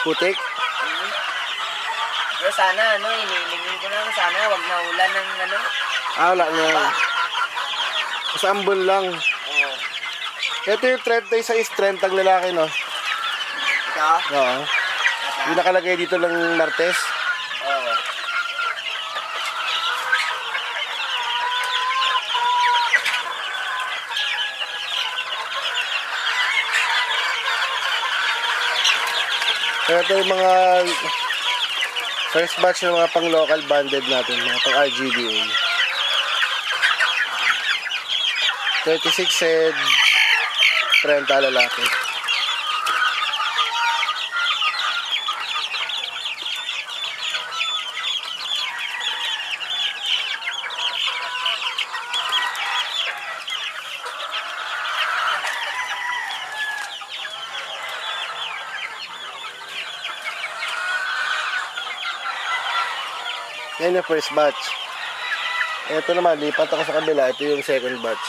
Putik? Pero sana, inilingin ko lang sana, wag na ulan ng Wala na. Mas ambon lang. Oo. Ito yung 36 ang lalaki, no? Ito? Oo. Yung nakalagay dito lang Martes. Oo. Ito yung mga first batch ng mga pang-local banded natin, mga pang-RGBA. 36 head, 30 lalaki. Yan yung first batch. Ito naman, lipat ako sa kabila. Ito yung second batch.